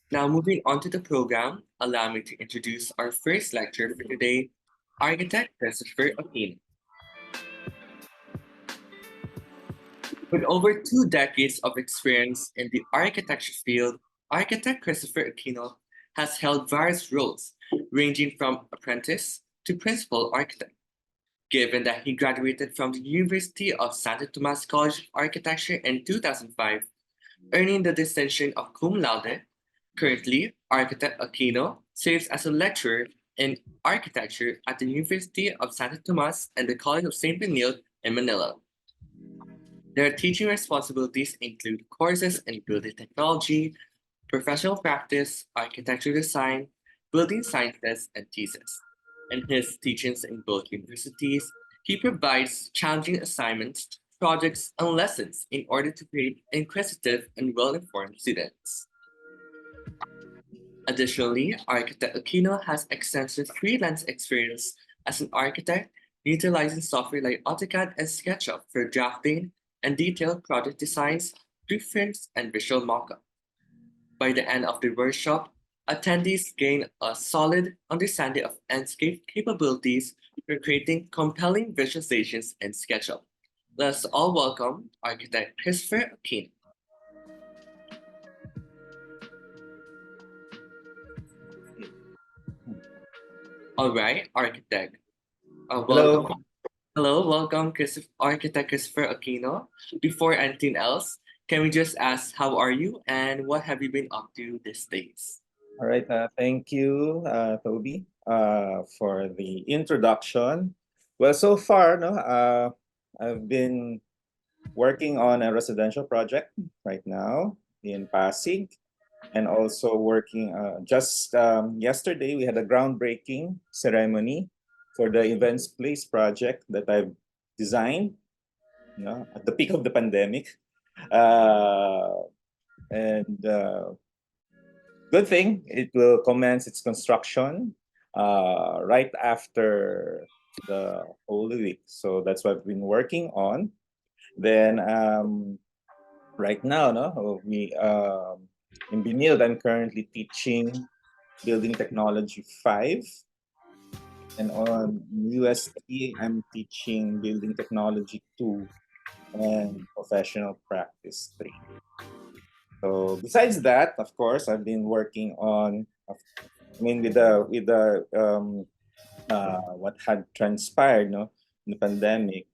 Now, moving on to the program, allow me to introduce our first lecturer for today, architect Christopher Aquino. With over 2 decades of experience in the architecture field, architect Christopher Aquino has held various roles, ranging from apprentice to principal architect. Given that he graduated from the University of Santo Tomas College of Architecture in 2005, earning the distinction of cum laude. Currently, architect Aquino serves as a lecturer in architecture at the University of Santo Tomas and the College of St. Benilde in Manila. Their teaching responsibilities include courses in building technology, professional practice, architecture design, building sciences, and thesis. In his teachings in both universities, he provides challenging assignments, projects, and lessons in order to create inquisitive and well-informed students. Additionally, architect Aquino has extensive freelance experience as an architect, utilizing software like AutoCAD and SketchUp for drafting and detailed project designs, blueprints, and visual mockup. By the end of the workshop, attendees gain a solid understanding of Enscape capabilities for creating compelling visualizations in SketchUp. Let's all welcome architect Christopher Aquino. All right, architect. Hello. Welcome. Hello, welcome, architect Christopher Aquino. Before anything else, can we just ask how are you and what have you been up to these days? All right. Thank you, Toby, for the introduction. Well, so far, no, I've been working on a residential project right now in Pasig, and also working. Just yesterday, we had a groundbreaking ceremony for the Events Place project that I've designed. At the peak of the pandemic, uh, and good thing, it will commence its construction right after the Holy Week. So that's what I've been working on. Then right now, no, we in Benilde, I'm currently teaching Building Technology 5. And on UST, I'm teaching Building Technology 2 and Professional Practice 3. So besides that, of course, I've been working on, with what had transpired, no, in the pandemic.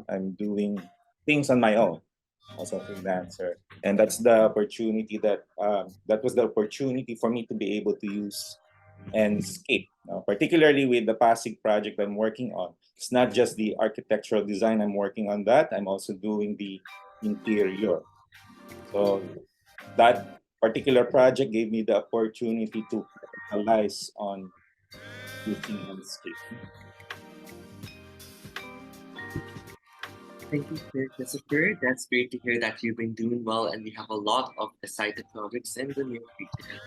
I'm doing things on my own as a freelancer, and that's the opportunity that was the opportunity for me to be able to use Enscape, particularly with the Pasig project I'm working on. It's not just the architectural design I'm working on that. I'm also doing the interior. So that particular project gave me the opportunity to capitalize on using Enscape. Thank you, Christopher. That's great to hear that you've been doing well and you have a lot of excited projects in the near future.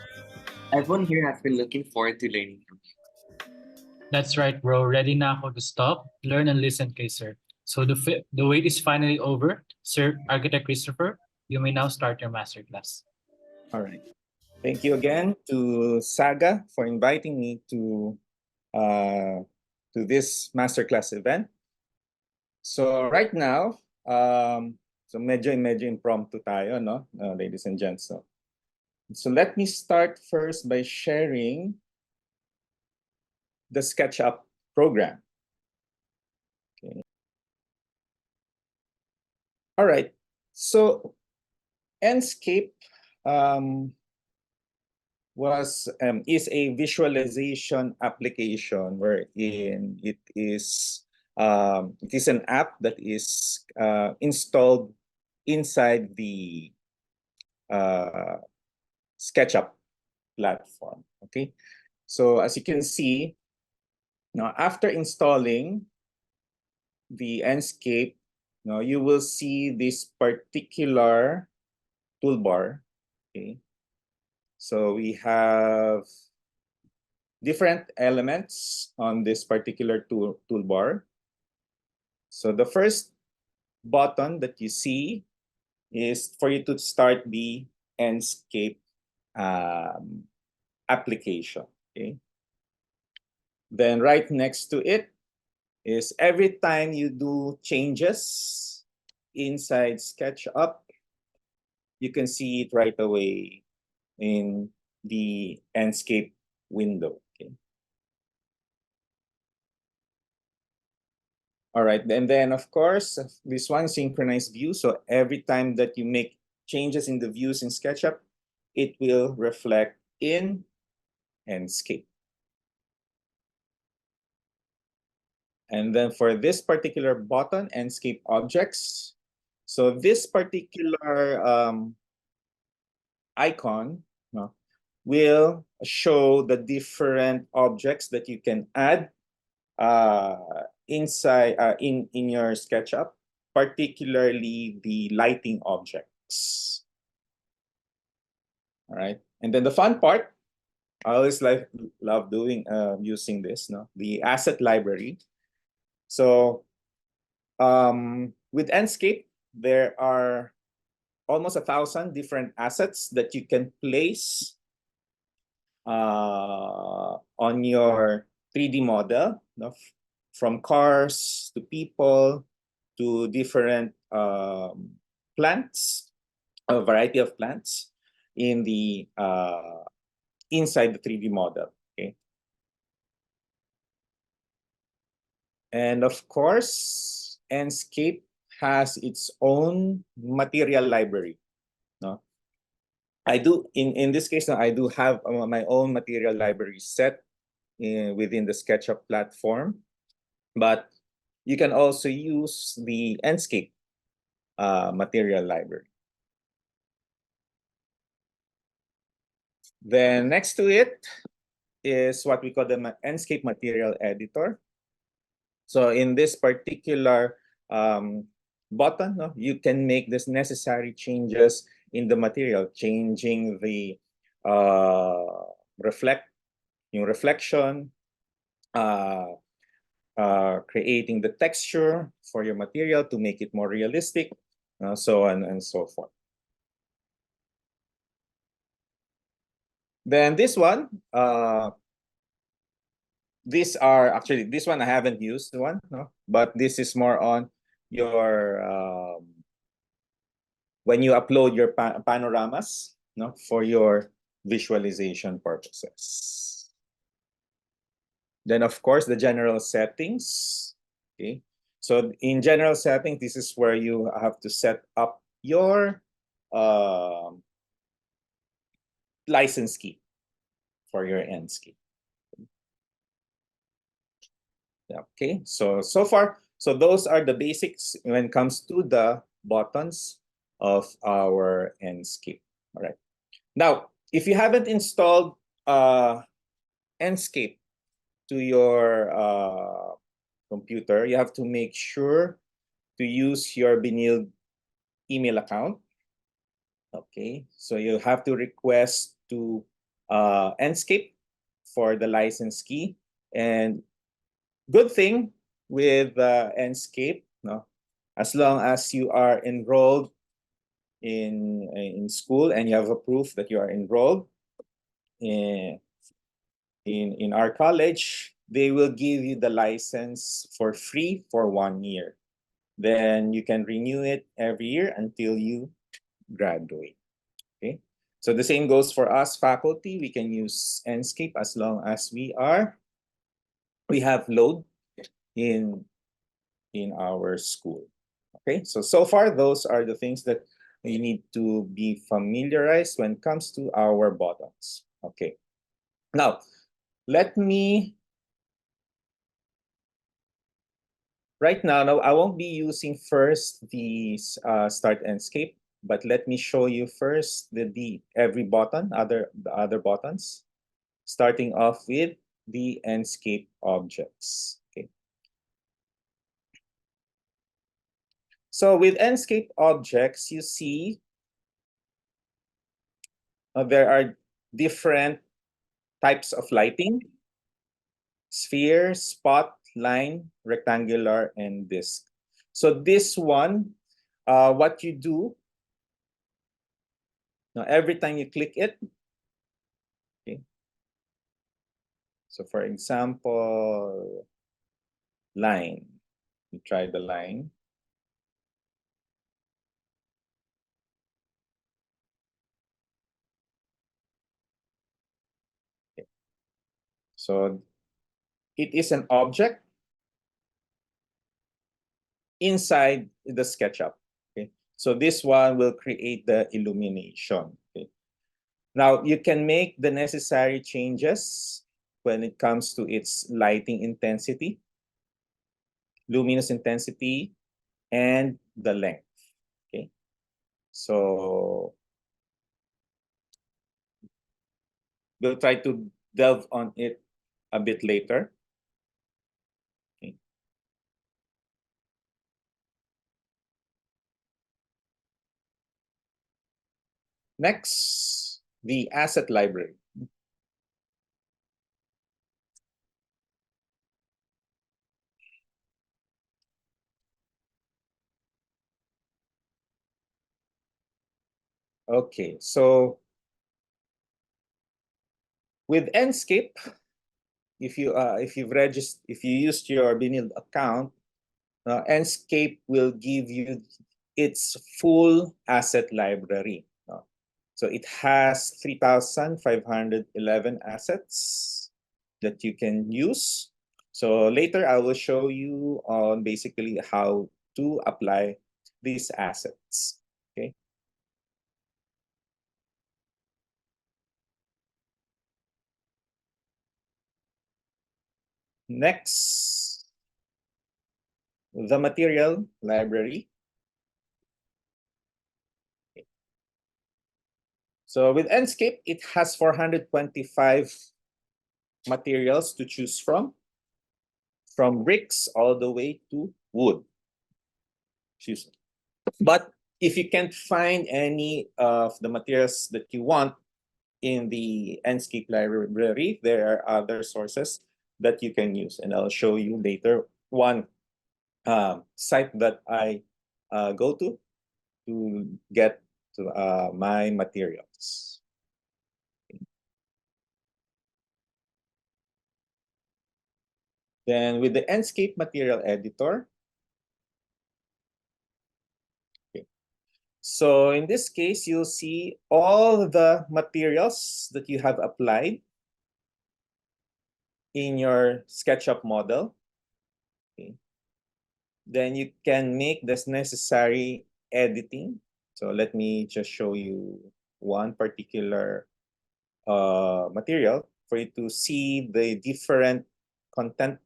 Everyone here has been looking forward to learning from you. That's right, bro. Ready na ako to stop, learn, and listen kay sir. So the wait is finally over. Sir Architect Christopher, you may now start your masterclass. All right. Thank you again to SAGA for inviting me to this masterclass event. So right now, so medyo impromptu tayo, no, ladies and gents. So let me start first by sharing the SketchUp program. Okay. All right. So Enscape is a visualization application wherein it is an app that is installed inside the SketchUp platform. Okay, so as you can see, now after installing the Enscape, now you will see this particular toolbar. Okay, so we have different elements on this particular toolbar. So the first button that you see is for you to start the Enscape application. Okay. Then right next to it is every time you do changes inside SketchUp, you can see it right away in the Enscape window. Okay. All right, and then of course, this one synchronized view. So every time that you make changes in the views in SketchUp, it will reflect in Enscape. And then for this particular button, Enscape objects. So this particular icon will show the different objects that you can add inside in your SketchUp, particularly the lighting objects. All right, and then the fun part, I always love doing using this, the asset library. So with Enscape, there are almost 1,000 different assets that you can place on your 3D model, from cars to people to different plants, a variety of plants in the inside the 3D model. Okay, and of course, Enscape has its own material library. No, I do in this case. I do have my own material library set within the SketchUp platform, but you can also use the Enscape material library. Then next to it is what we call the Enscape material editor. So in this particular button, you can make this necessary changes in the material, changing the reflection, creating the texture for your material to make it more realistic, so on and so forth. Then this one, these are actually, this one I haven't used one, but this is more on your when you upload your panoramas, for your visualization purposes. Then of course the general settings. Okay, so in general settings, this is where you have to set up your license key for your Enscape. Okay, so far, so those are the basics when it comes to the buttons of our Enscape. All right. Now, if you haven't installed Enscape to your computer, you have to make sure to use your Benilde email account. Okay, so you have to request to Enscape for the license key. And good thing with Enscape, as long as you are enrolled in school and you have a proof that you are enrolled in our college, they will give you the license for free for 1 year. Then you can renew it every year until you graduate. Okay, so the same goes for us faculty. We can use Enscape as long as we have load in our school. Okay, so far those are the things that you need to be familiarized when it comes to our buttons. Okay, now let me right now I won't be using first the start Enscape, but let me show you first the other buttons, starting off with the Enscape objects. Okay, so with Enscape objects, you see there are different types of lighting: sphere, spot, line, rectangular, and disc. So this one, what you do, now every time you click it, So for example, line. We try the line. Okay. So it is an object inside the SketchUp. Okay. So this one will create the illumination. Okay. Now you can make the necessary changes when it comes to its lighting intensity, luminous intensity, and the length. Okay. So we'll try to delve on it a bit later. Okay. Next, the asset library. Okay, so with Enscape, if you used your Vinyl account, Enscape will give you its full asset library. So it has 3,511 assets that you can use. So later I will show you on basically how to apply these assets. Okay. Next, the material library. So with Enscape, it has 425 materials to choose from bricks all the way to wood. But if you can't find any of the materials that you want in the Enscape library, there are other sources that you can use. And I'll show you later one site that I go to get to my materials. Then with the Enscape material editor, okay. So in this case, you'll see all the materials that you have applied in your SketchUp model. Okay. Then you can make this necessary editing. So let me just show you one particular material for you to see the different content.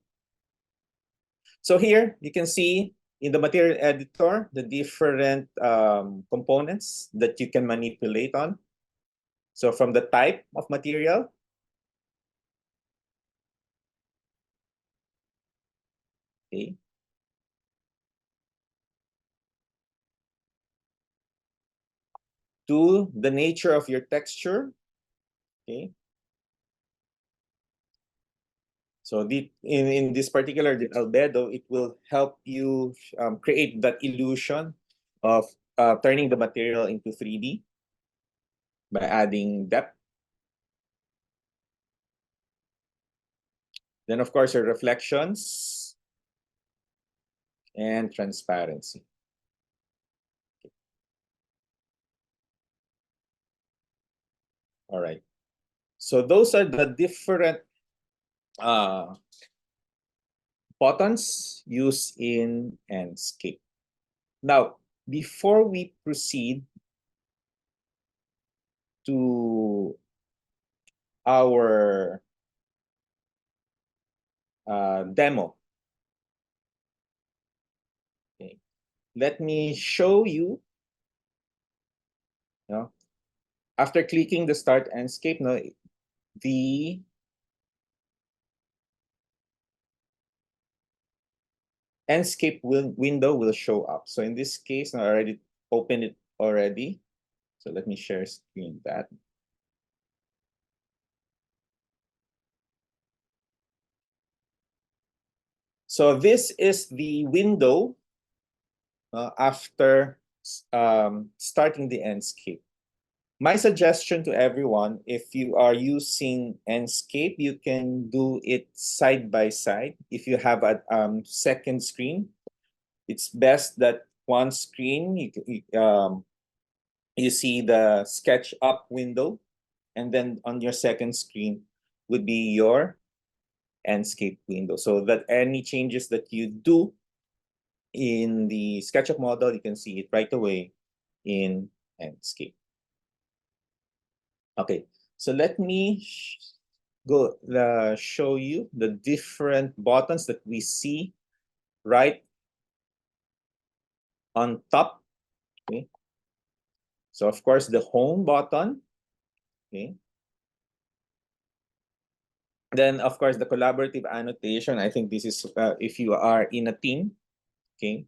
So here you can see in the material editor the different components that you can manipulate on. So from the type of material, okay, to the nature of your texture, okay. So in this particular the albedo, it will help you create that illusion of turning the material into 3D by adding depth. Then, of course, your reflections and transparency. All right. So those are the different buttons used in Enscape. Now, before we proceed to our demo, okay, let me show you, after clicking the Start Enscape, the Enscape window will show up. So in this case, I already opened it already. So let me share screen that. So this is the window after starting the Enscape. My suggestion to everyone, if you are using Enscape, you can do it side by side. If you have a second screen, it's best that one screen you see the SketchUp window, and then on your second screen would be your Enscape window, so that any changes that you do in the SketchUp model, you can see it right away in Enscape. Okay, so let me show you the different buttons that we see right on top. Okay, so of course the home button. Okay, then of course the collaborative annotation. I think this is if you are in a team. Okay,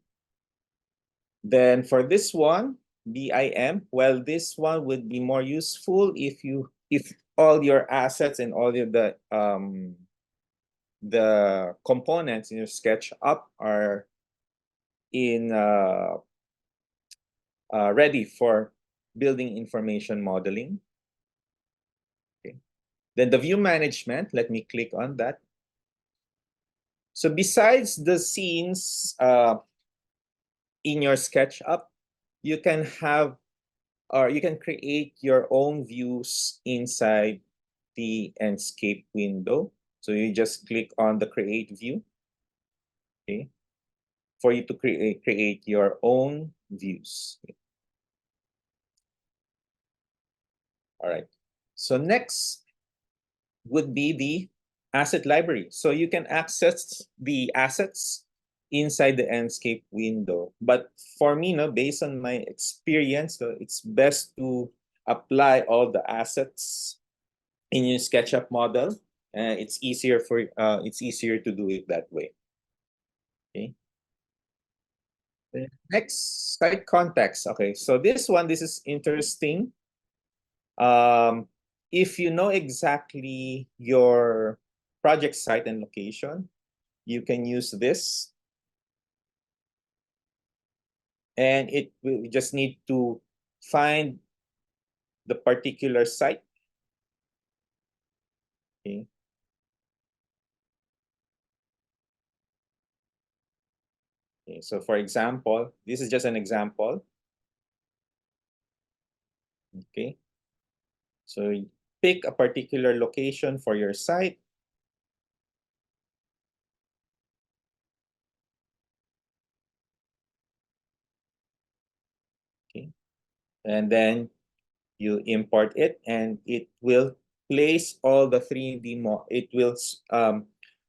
then for this one, BIM, well, this one would be more useful if all your assets and all of the components in your SketchUp are in ready for building information modeling. Okay. Then the view management, let me click on that. So besides the scenes in your SketchUp, you can have or you can create your own views inside the Enscape window. So you just click on the create view, okay, for you to create your own views. Okay. All right. So next would be the asset library. So you can access the assets inside the Enscape window. But for me, based on my experience, it's best to apply all the assets in your SketchUp model. It's easier to do it that way. Okay. Next, site context. Okay, so this is interesting. If you know exactly your project site and location, you can use this. And it will just need to find the particular site. Okay. Okay, so for example, this is just an example. Okay. So pick a particular location for your site. Okay. And then you import it, and it will place all the 3D it will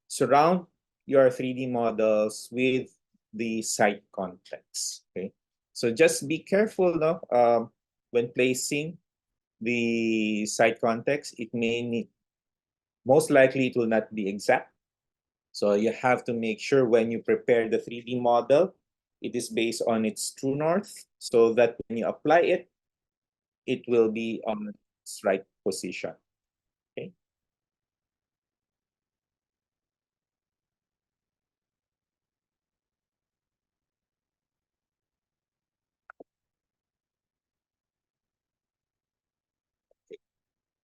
surround your 3D models with the site context. Okay, so just be careful when placing the site context. It may need, most likely it will not be exact, so you have to make sure when you prepare the 3D model, it is based on its true north, so that when you apply it, it will be on its right position. Okay.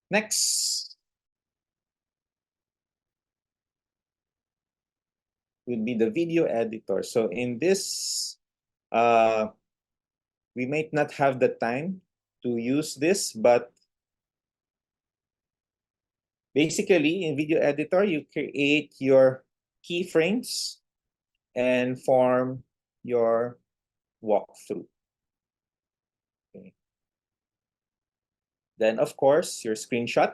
Next would be the video editor. So in this, we might not have the time to use this, but basically in video editor, you create your keyframes and form your walkthrough. Okay. Then of course, your screenshot.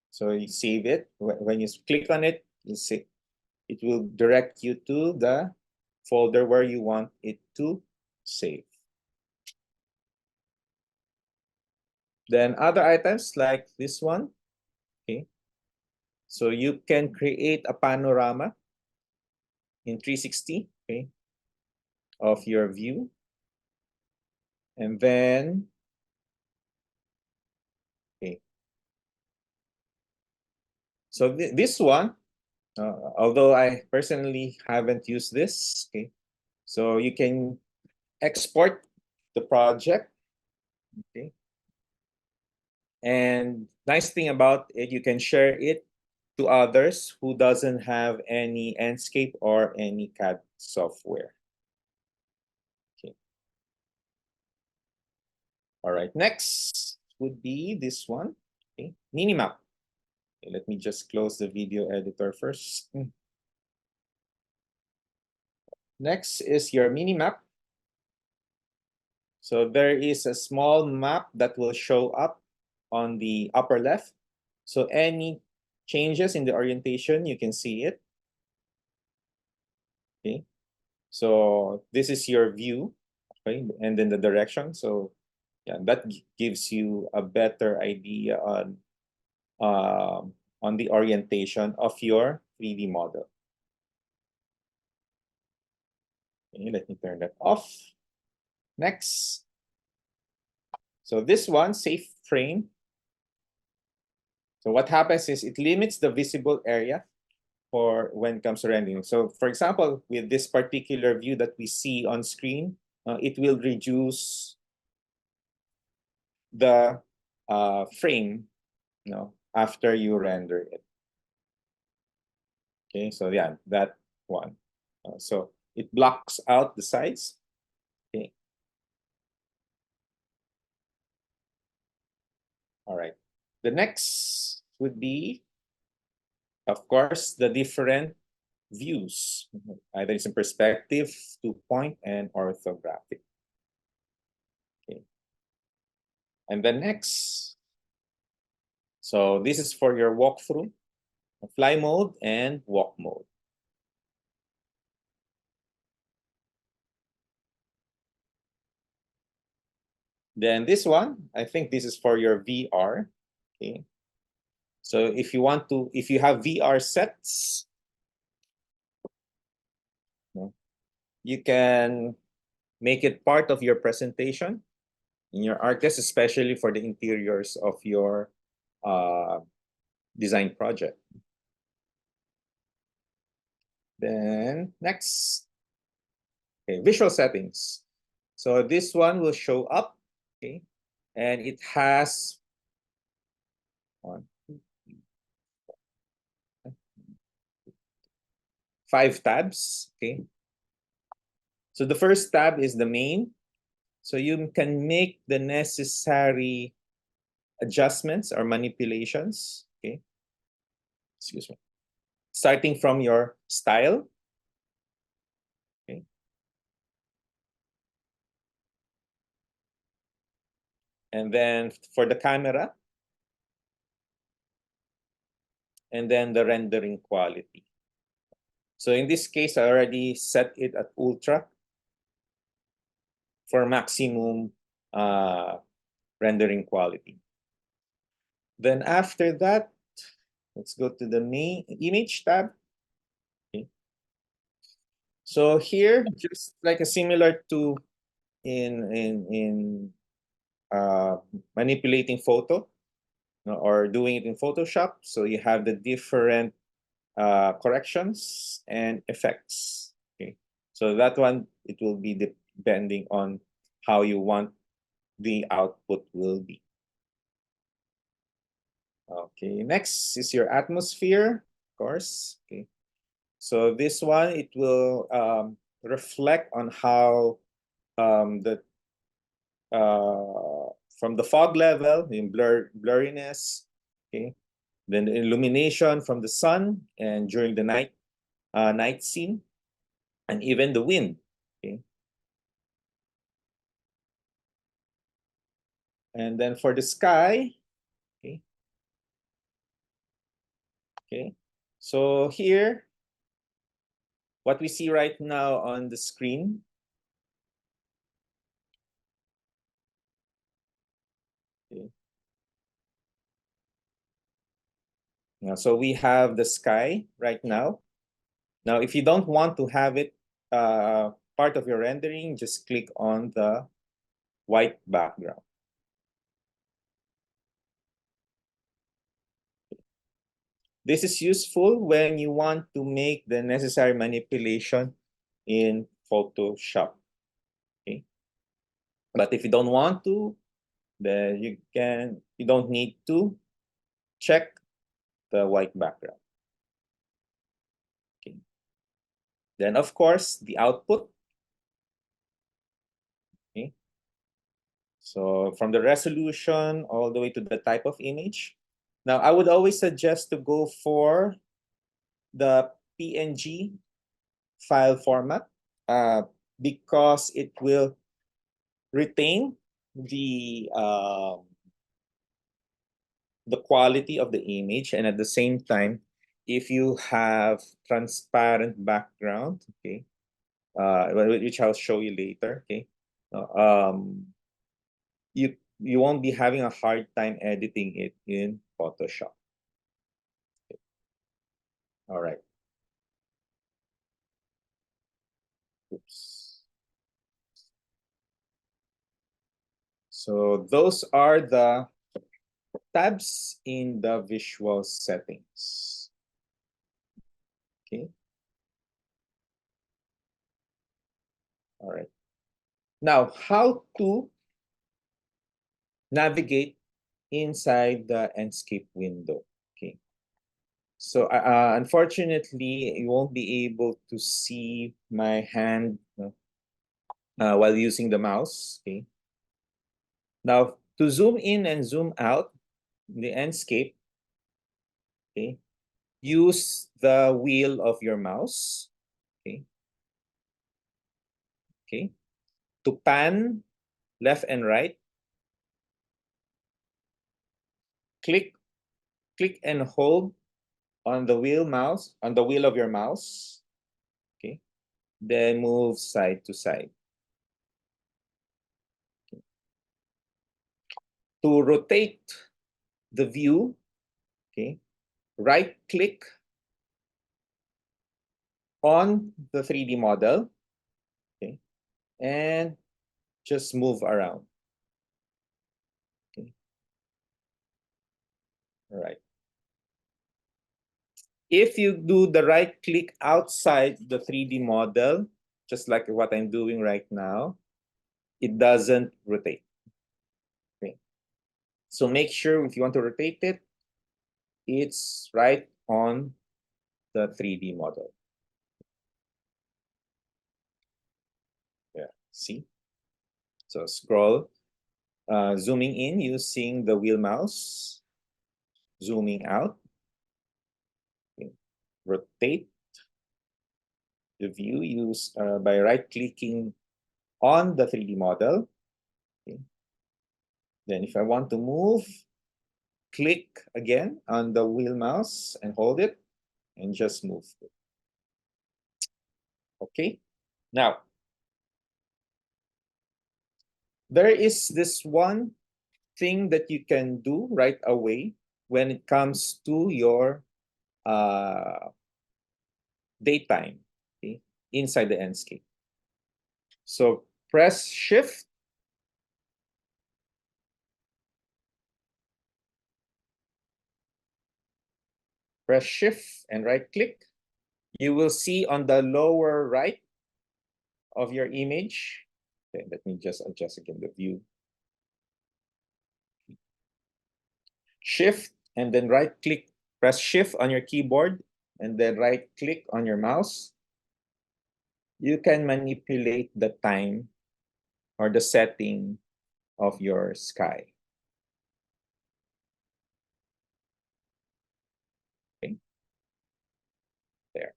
So you save it. When you click on it, you see it will direct you to the folder where you want it to save. Then other items like this one. Okay. So you can create a panorama in 360, okay, of your view. And then, okay. So this one, although I personally haven't used this, okay, so you can export the project Okay. And nice thing about it, you can share it to others who doesn't have any Enscape or any CAD software. Okay. All right, next would be this one. Okay, Minimap. Okay, let me just close the video editor first. Next is your Minimap. So there is a small map that will show up on the upper left. So any changes in the orientation, you can see it. Okay. So this is your view, okay, and then the direction. So yeah, that gives you a better idea on the orientation of your 3D model. Okay, let me turn that off. Next. So this one, safe frame. So what happens is it limits the visible area for when it comes to rendering. So for example, with this particular view that we see on screen, it will reduce the frame, after you render it. Okay, so yeah, that one. So it blocks out the sides. Okay. All right. The next would be, of course, the different views. Either it's in perspective, 2-point, and orthographic. Okay. And the next, so this is for your walkthrough, fly mode and walk mode. Then this one, I think this is for your VR. Okay. So if you have VR sets, you can make it part of your presentation in your artist, especially for the interiors of your design project. Then next, okay, visual settings. So this one will show up, okay, and it has 5 tabs, okay. So the first tab is the main. So you can make the necessary adjustments or manipulations, okay. Excuse me. Starting from your style, okay. And then for the camera, and then the rendering quality. So in this case, I already set it at ultra for maximum rendering quality. Then after that, let's go to the main image tab. Okay. So here, just like a similar to in manipulating photo, or doing it in Photoshop. So you have the different corrections and effects. Okay, so that one, it will be depending on how you want the output will be. Okay, next is your atmosphere, of course. Okay, so this one, it will reflect on how the from the fog level, in blurriness, okay, then the illumination from the sun and during the night scene, and even the wind. Okay. And then for the sky, okay. Okay. So here, what we see right now on the screen, okay. Now, so we have the sky right now. Now, if you don't want to have it part of your rendering, just click on the white background. This is useful when you want to make the necessary manipulation in Photoshop. Okay. But if you don't want to, then you don't need to check the white background. Okay. Then of course the output. Okay. So from the resolution all the way to the type of image. Now I would always suggest to go for the PNG file format because it will retain the quality of the image, and at the same time, if you have transparent background, okay, which I'll show you later, okay, you won't be having a hard time editing it in Photoshop. Okay. All right. Oops. So those are the tabs in the visual settings. Okay. All right. Now, how to navigate inside the Enscape window. Okay. So unfortunately, you won't be able to see my hand while using the mouse. Okay. Now, to zoom in and zoom out the Enscape, okay, use the wheel of your mouse. Okay. Okay. To pan left and right, click and hold on the wheel of your mouse. Okay. Then move side to side. Okay. To rotate the view, okay, right click on the 3D model, okay, and just move around. Okay. All right. If you do the right click outside the 3D model, just like what I'm doing right now, it doesn't rotate. Okay. So make sure if you want to rotate it, it's right on the 3D model. Yeah, see? So scroll, zooming in using the wheel mouse, zooming out, okay. Rotate the view use by right-clicking on the 3D model. Okay. Then if I want to move, click again on the wheel mouse and hold it and just move it. Okay. Now, there is this one thing that you can do right away when it comes to your daytime, okay, inside the Enscape. So press Shift, and right-click. You will see on the lower right of your image. Okay, let me just adjust again the view. Shift and then right-click. Press Shift on your keyboard and then right-click on your mouse. You can manipulate the time or the setting of your sky. Okay. There.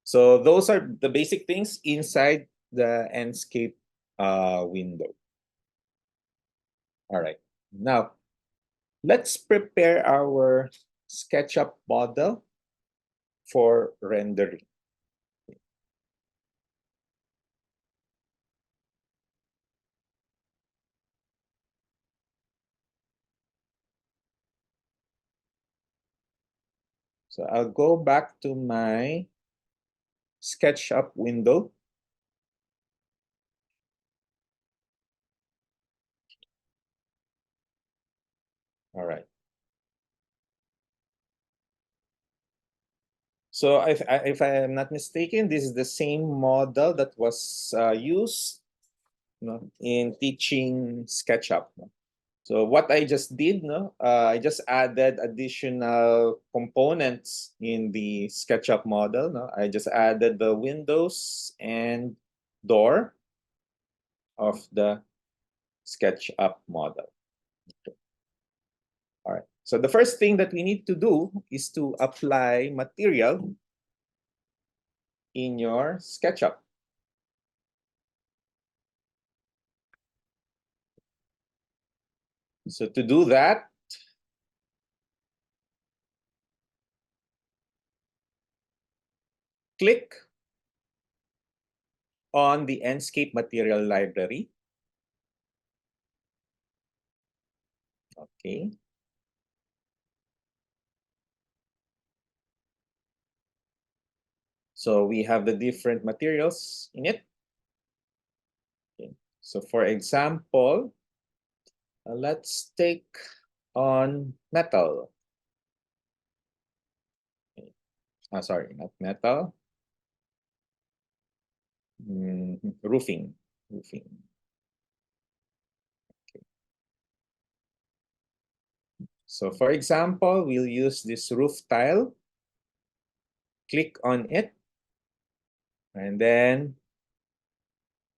So those are the basic things inside the Enscape window. All right. Now, let's prepare our SketchUp model for rendering. So I'll go back to my SketchUp window. All right. So if I am not mistaken, this is the same model that was used in teaching SketchUp. So what I just did, I just added additional components in the SketchUp model. I just added the windows and door of the SketchUp model. All right. So the first thing that we need to do is to apply material in your SketchUp. So to do that, click on the Enscape material library. Okay. So we have the different materials in it. Okay. So for example, let's take on metal. Okay. Sorry, not metal. Roofing. Roofing. Okay. So for example, we'll use this roof tile. Click on it. And then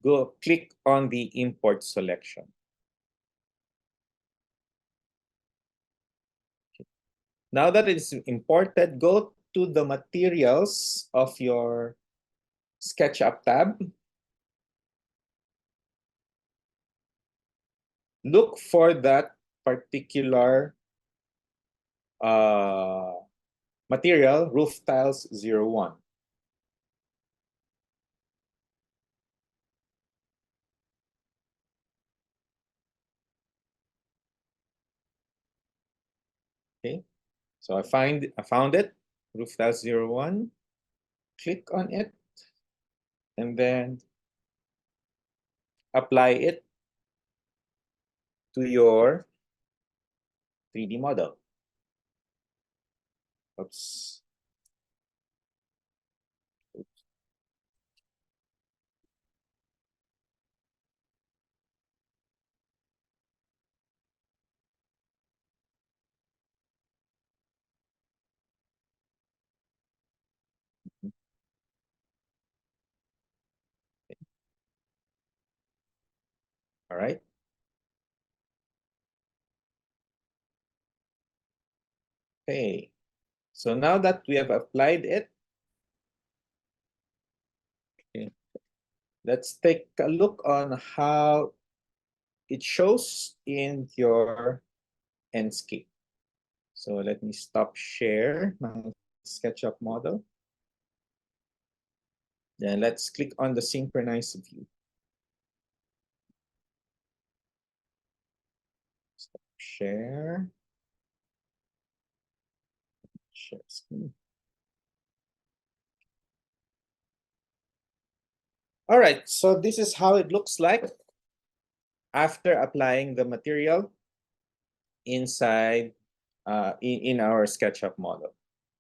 go click on the import selection. Okay. Now that it's imported, go to the materials of your SketchUp tab. Look for that particular material, roof tiles 01. Okay, so I found it, roof tiles 01. Click on it, and then apply it to your 3D model. Oops. All right. Okay. So now that we have applied it, okay, let's take a look on how it shows in your Enscape. So let me stop share my SketchUp model. Then let's click on the synchronize view. Stop share. Share screen. All right, so this is how it looks like after applying the material inside in our SketchUp model.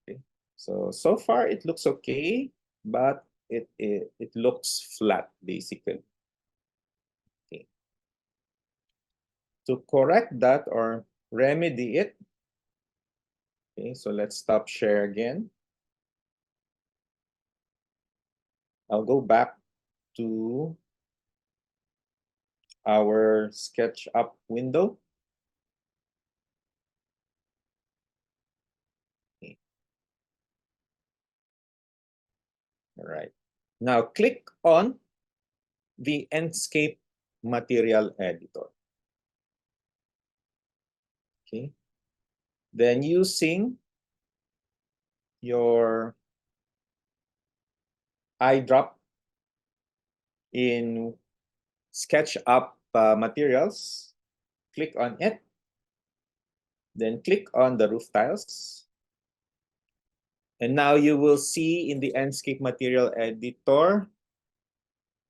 Okay. So far it looks okay, but it looks flat basically. Okay. To correct that or remedy it, okay, so let's stop share again. I'll go back to our SketchUp window. Okay. All right. Now click on the Enscape material editor. Okay. Then using your eyedrop in SketchUp materials, click on it. Then click on the roof tiles. And now you will see in the Enscape material editor,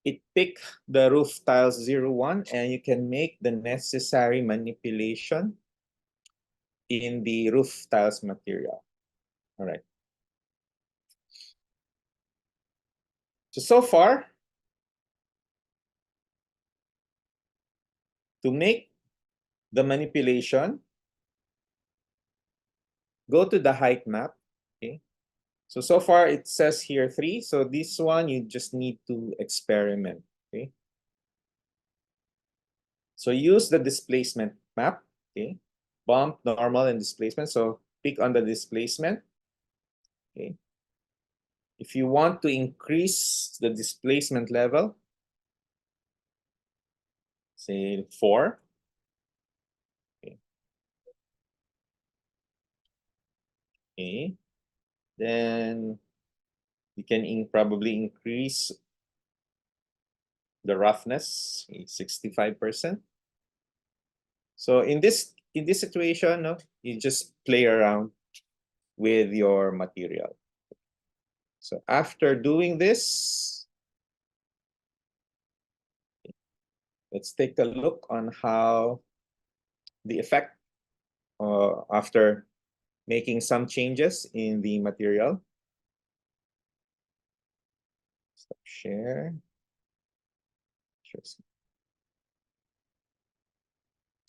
it picked the roof tiles 01, and you can make the necessary manipulation in the roof tiles material. All right. So far, to make the manipulation, go to the height map. Okay. So far it says here 3. So this one, you just need to experiment. Okay. So use the displacement map. Okay. Bump, normal, and displacement. So pick on the displacement. Okay. If you want to increase the displacement level, say 4. Okay. Okay. Then you can probably increase the roughness, 65%. So in this situation, no, you just play around with your material. So after doing this, let's take a look on how the effect after making some changes in the material. Stop share.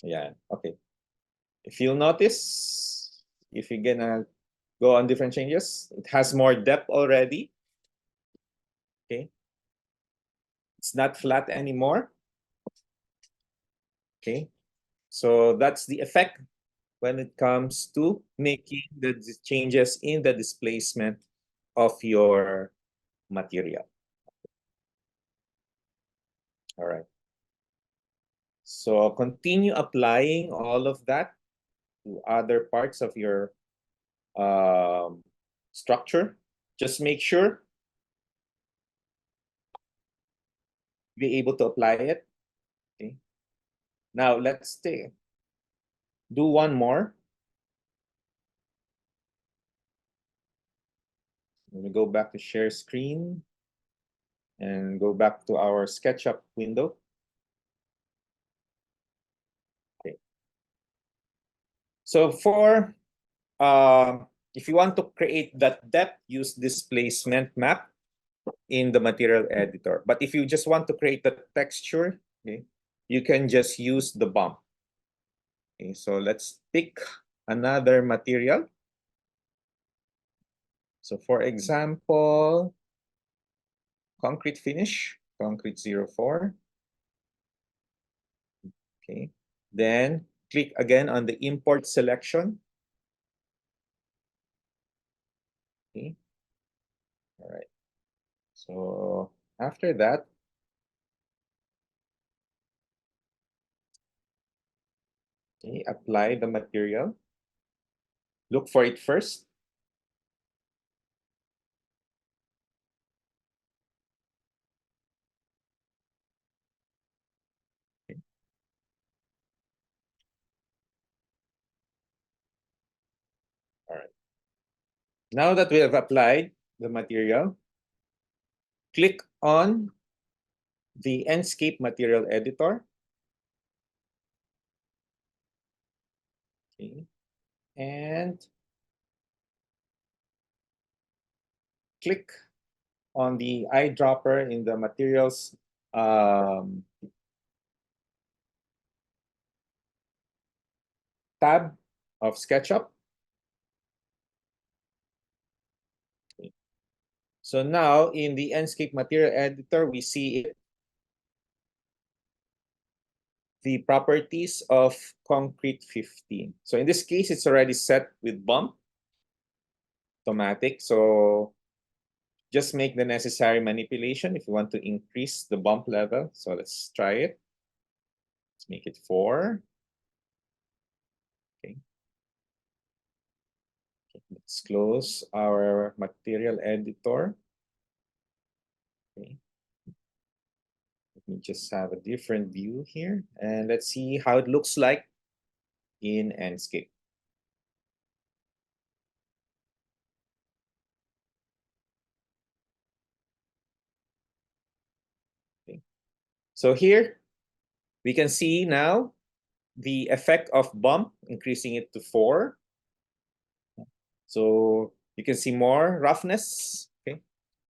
Yeah, okay. If you'll notice, if you're gonna go on different changes, it has more depth already. Okay. It's not flat anymore. Okay. So that's the effect when it comes to making the changes in the displacement of your material. All right. So continue applying all of that to other parts of your structure. Just make sure be able to apply it. Okay. Now let's do one more. Let me go back to share screen and go back to our SketchUp window. Okay. So for if you want to create that depth, use displacement map in the material editor. But if you just want to create the texture, okay, you can just use the bump. Okay, so let's pick another material. So for example, concrete finish, concrete 04. Okay, then click again on the import selection. Okay, all right. So after that, okay, apply the material. Look for it first. Okay. All right. Now that we have applied the material, click on the Enscape material editor. Okay. And click on the eyedropper in the materials tab of SketchUp. Okay. So now in the Enscape material editor, we see the properties of concrete 15. So in this case, it's already set with bump, automatic. So just make the necessary manipulation if you want to increase the bump level. So let's try it. Let's make it 4. Okay. Let's close our material editor. Okay. Let me just have a different view here, and let's see how it looks like in Enscape. Okay. So here we can see now the effect of bump, increasing it to 4. So you can see more roughness, okay,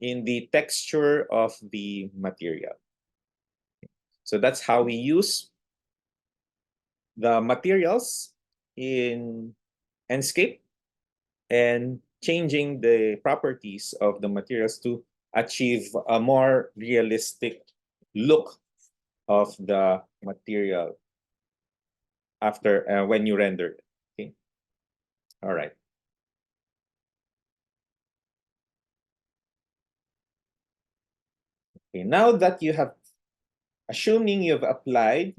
in the texture of the material. So that's how we use the materials in Enscape and changing the properties of the materials to achieve a more realistic look of the material after when you render it. Okay. All right. Okay. Now that you have, assuming you've applied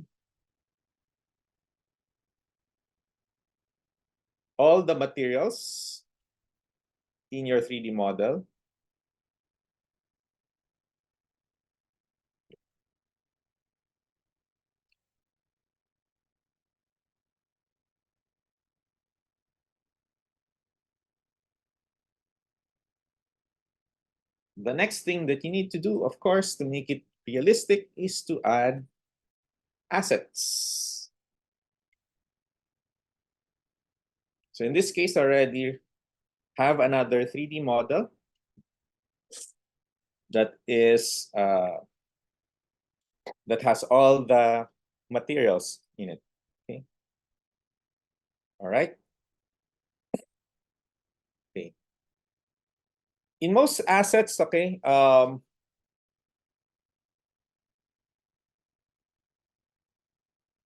all the materials in your 3D model, the next thing that you need to do, of course, to make it realistic is to add assets. So in this case, already have another 3D model that is that has all the materials in it. Okay. All right. Okay. In most assets, okay,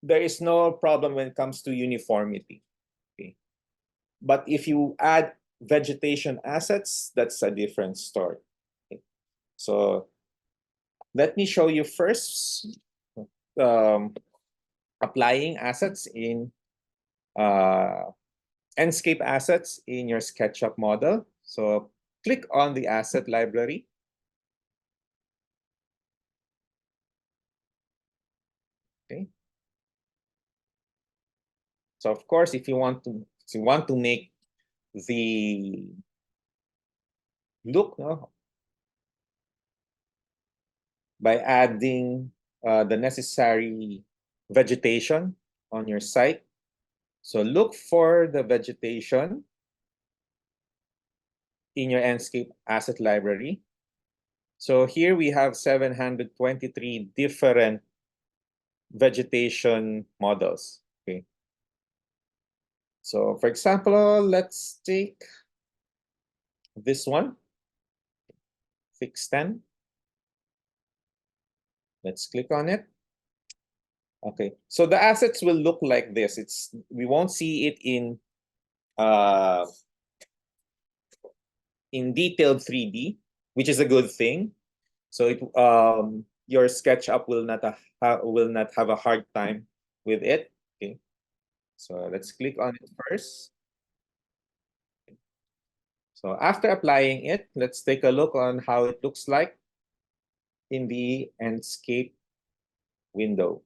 there is no problem when it comes to uniformity. Okay. But if you add vegetation assets, that's a different story. Okay. So let me show you first applying assets in Enscape assets in your SketchUp model. So click on the asset library. Okay. So of course, if you want to make the look by adding the necessary vegetation on your site. So look for the vegetation in your Enscape asset library. So here we have 723 different vegetation models. Okay. So for example, let's take this one, fix 10. Let's click on it. Okay, so the assets will look like this. We won't see it in detailed 3D, which is a good thing. So your SketchUp will not have a hard time with it. Okay, so let's click on it first. So after applying it, let's take a look on how it looks like in the Enscape window.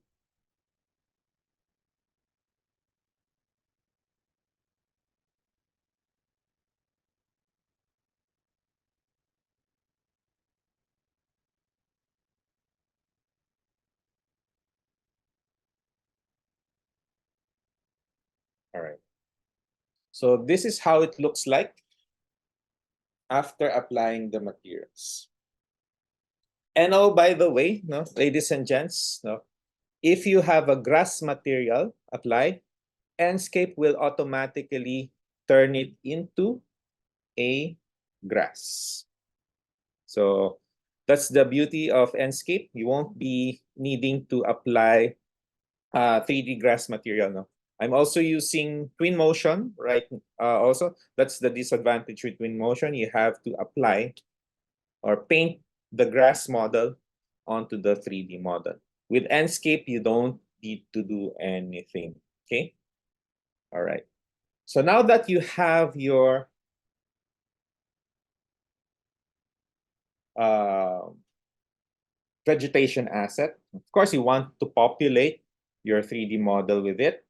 All right. So this is how it looks like after applying the materials. And oh, by the way, no, ladies and gents, no, if you have a grass material applied, Enscape will automatically turn it into a grass. So that's the beauty of Enscape. You won't be needing to apply 3D grass material. No, I'm also using Twinmotion, right? Also, that's the disadvantage with Twinmotion. You have to apply or paint the grass model onto the 3D model. With Enscape, you don't need to do anything. Okay. All right. So now that you have your vegetation asset, of course, you want to populate your 3D model with it.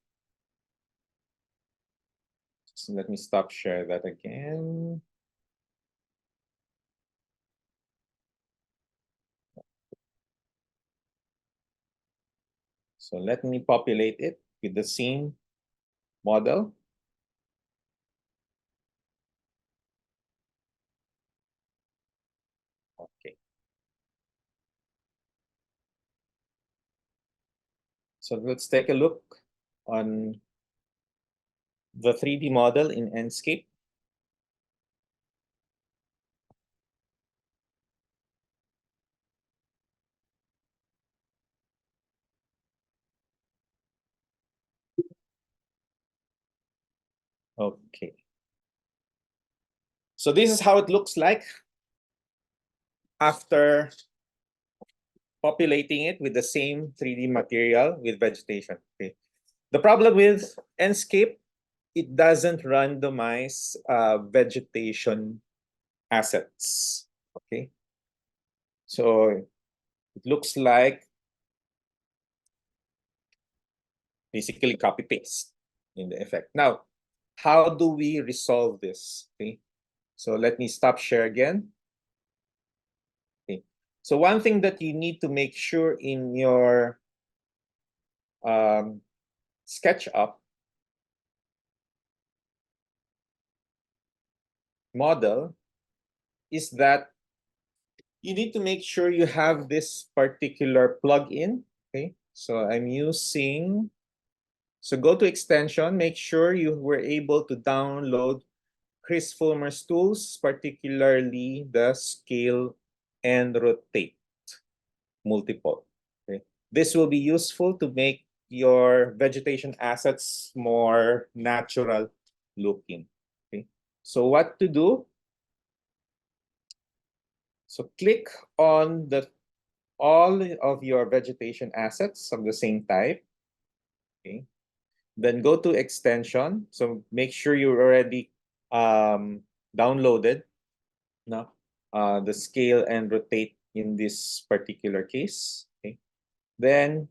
So let me stop share that again. So let me populate it with the scene model. Okay. So let's take a look on the 3D model in Enscape. Okay. So this is how it looks like after populating it with the same 3D material with vegetation. Okay. The problem with Enscape, it doesn't randomize vegetation assets. Okay. So it looks like basically copy paste in the effect. Now, how do we resolve this? Okay. So let me stop share again. Okay. So one thing that you need to make sure in your SketchUp model is that you need to make sure you have this particular plugin. Okay, so I'm using, so go to extension, make sure you were able to download Kris Fulmer's tools, particularly the scale and rotate multiple. Okay, this will be useful to make your vegetation assets more natural looking. Okay, so what to do? So click on all of your vegetation assets of the same type. Okay. Then go to extension. So make sure you already downloaded no, the scale and rotate in this particular case. Okay. Then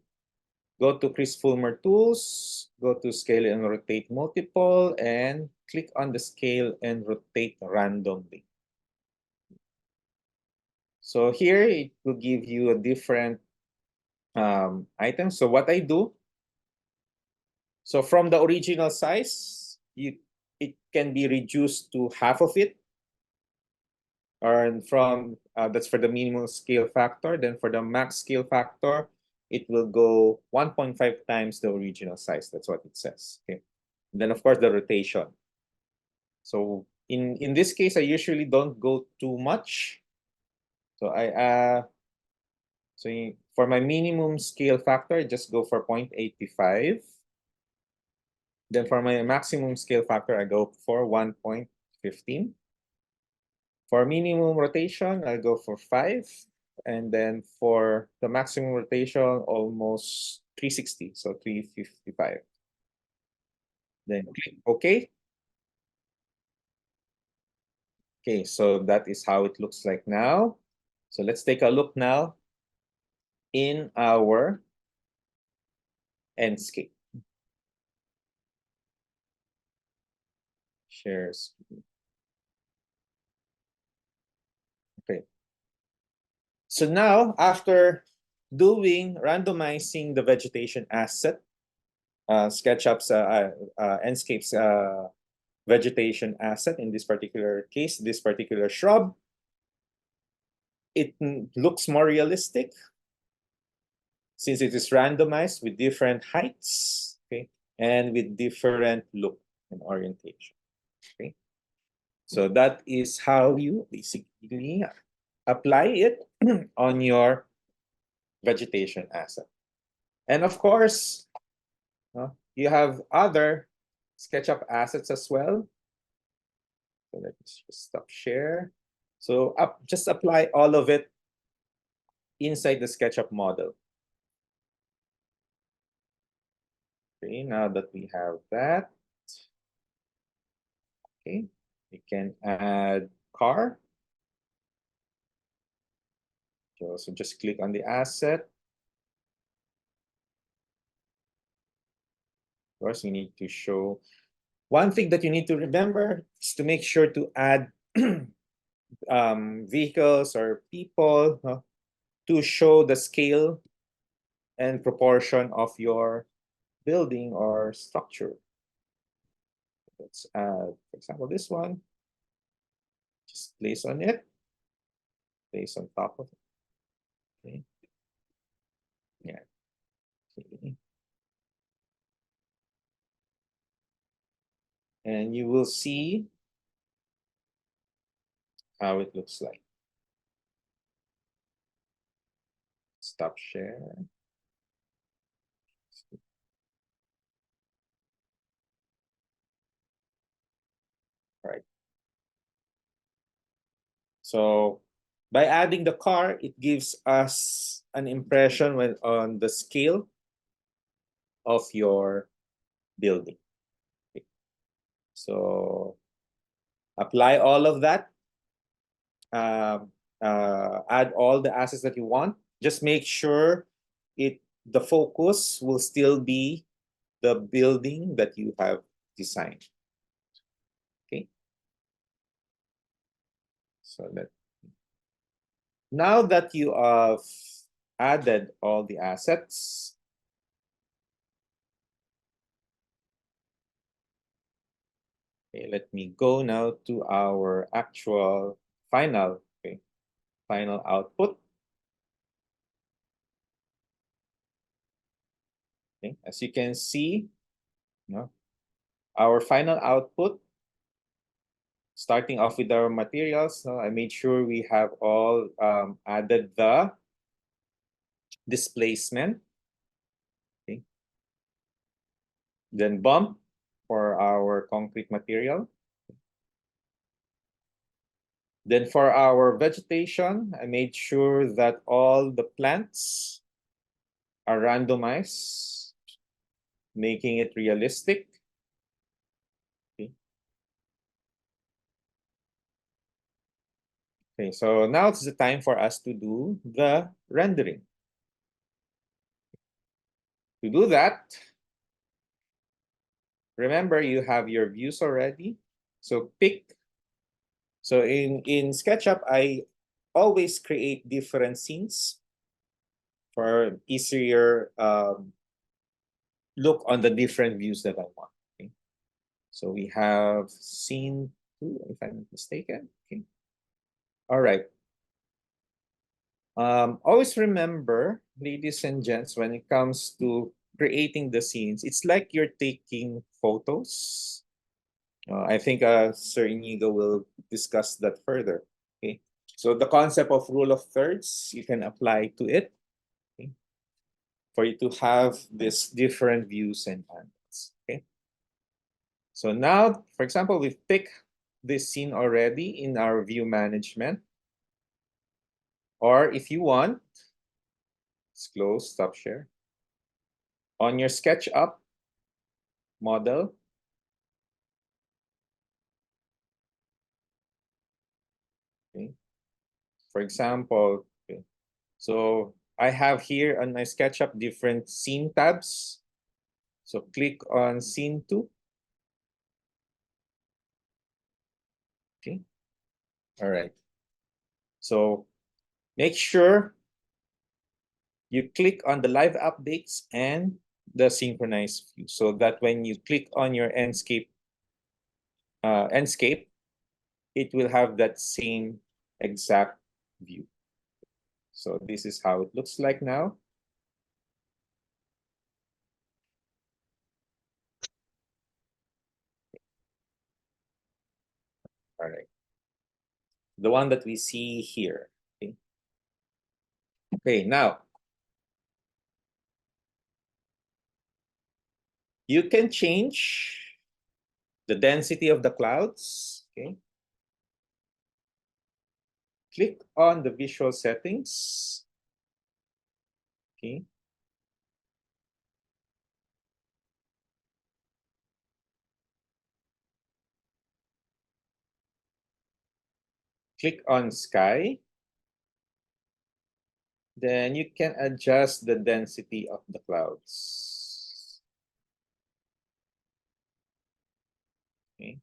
go to Kris Fulmer Tools, go to Scale and Rotate Multiple, and click on the Scale and Rotate randomly. So here it will give you a different item. So what I do, so from the original size, it can be reduced to half of it. Or from that's for the minimum scale factor. Then for the max scale factor, it will go 1.5 times the original size. That's what it says. Okay. And then of course the rotation. So in this case, I usually don't go too much. So for my minimum scale factor, I just go for 0.85. Then for my maximum scale factor, I go for 1.15. For minimum rotation, I'll go for 5. And then for the maximum rotation, almost 360, so 355. Then click OK. Okay, so that is how it looks like now. So let's take a look now in our Enscape. Share screen. Okay. So now, after doing randomizing the vegetation asset, SketchUp's Enscape's vegetation asset, in this particular case, this particular shrub, it looks more realistic since it is randomized with different heights, okay, and with different look and orientation. Okay, so that is how you basically apply it on your vegetation asset. And of course, you have other SketchUp assets as well. So let's just stop share. So just apply all of it inside the SketchUp model. Okay, now that we have that, okay, we can add car. So just click on the asset. Of course, we need to show. One thing that you need to remember is to make sure to add vehicles or people to show the scale and proportion of your building or structure. Let's add, for example, this one. Just place on it. Place on top of it. Okay. Yeah. Okay. and you will see how it looks like. Stop share. Right. So by adding the car, it gives us an impression on the scale of your building. Okay. So apply all of that. Add all the assets that you want. Just make sure the focus will still be the building that you have designed. Okay. So now that you have added all the assets, okay, let me go now to our actual final output. Okay. As you can see, our final output, starting off with our materials, I made sure we have all added the displacement. Okay. Then bump for our concrete material. Then for our vegetation, I made sure that all the plants are randomized, making it realistic. Okay. Okay, so now it's the time for us to do the rendering. To do that, remember you have your views already. So in SketchUp, I always create different scenes for easier look on the different views that I want. Okay. So we have scene 2, if I'm not mistaken. Okay. All right. Always remember, ladies and gents, when it comes to creating the scenes, it's like you're taking photos. I think Sir Inigo will discuss that further. Okay. So the concept of rule of thirds, you can apply to it. Okay. For you to have these different views and angles. Okay. So now, for example, we've picked this scene already in our view management. Or if you want, let's close, stop share. On your SketchUp model, okay. For example, okay. So I have here on my SketchUp different scene tabs. So click on scene 2. Okay. All right. So make sure you click on the live updates and the synchronized view so that when you click on your Enscape, it will have that same exact view. So this is how it looks like now. All right. The one that we see here. Okay, okay, now you can change the density of the clouds. Okay. Click on the visual settings. Okay. Click on sky. Then you can adjust the density of the clouds. Okay.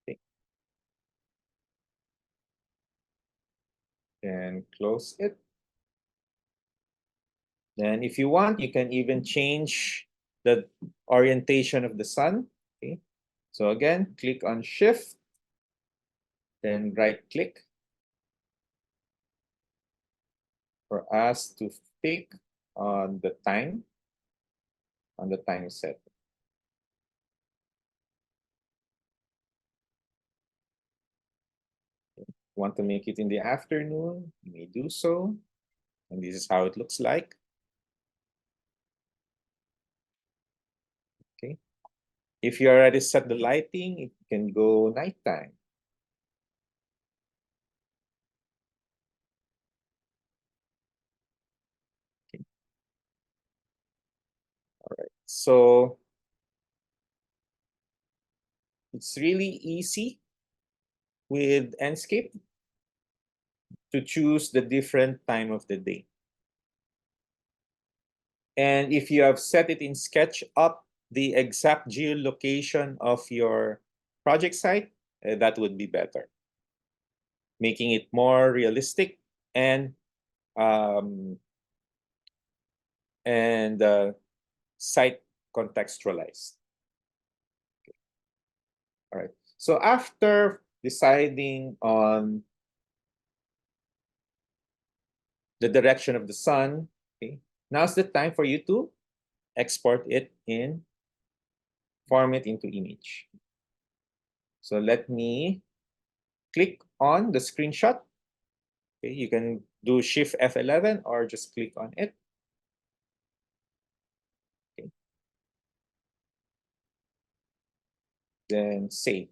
Okay. Then close it. Then if you want, you can even change the orientation of the sun. Okay. So again, click on Shift, then right click. for us to pick on the time set. Want to make it in the afternoon, you may do so. And this is how it looks like. Okay. If you already set the lighting, it can go nighttime. Okay. All right. So it's really easy with Enscape to choose the different time of the day. And if you have set it in SketchUp, the exact geolocation of your project site, that would be better, making it more realistic and site contextualized. Okay. All right. So after deciding on the direction of the sun, okay, now's the time for you to export it in, form it into image. So let me click on the screenshot. Okay, you can do Shift F11 or just click on it. Okay. Then save.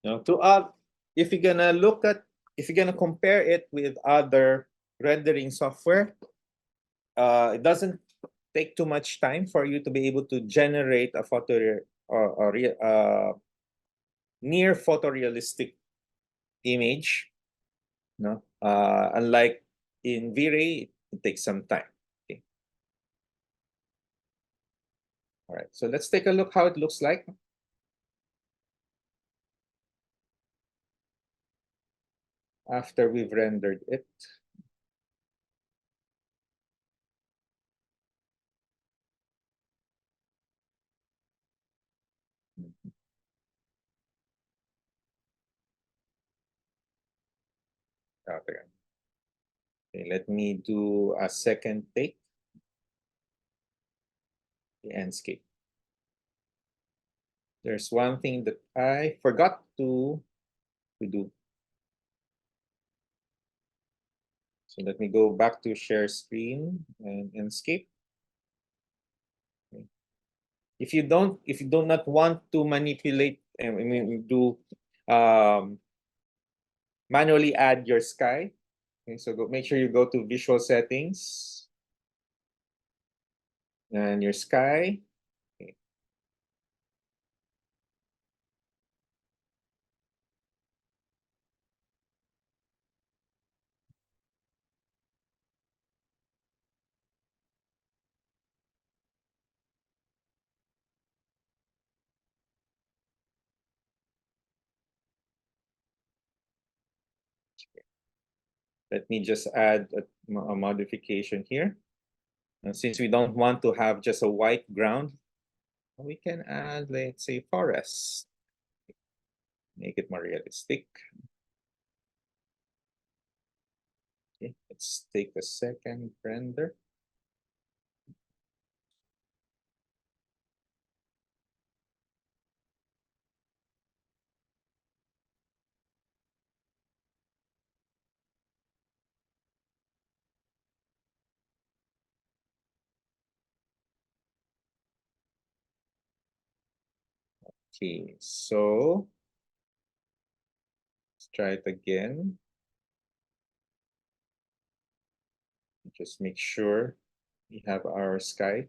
Now, if you're gonna if you're gonna compare it with other rendering software, it doesn't take too much time for you to be able to generate a near photorealistic image. No, unlike in V-Ray, it takes some time. Okay. All right, so let's take a look how it looks like after we've rendered it. Okay. Okay, let me do a second take, the Enscape. There's one thing that I forgot to do. So let me go back to share screen and Enscape. Okay. If you do not want to manipulate, do manually add your sky. Okay, so make sure you go to visual settings and your sky. Okay. Let me just add a modification here. And since we don't want to have just a white ground, we can add, let's say, forest. Make it more realistic. Okay, let's take a second render. Okay, so let's try it again. Just make sure we have our sky.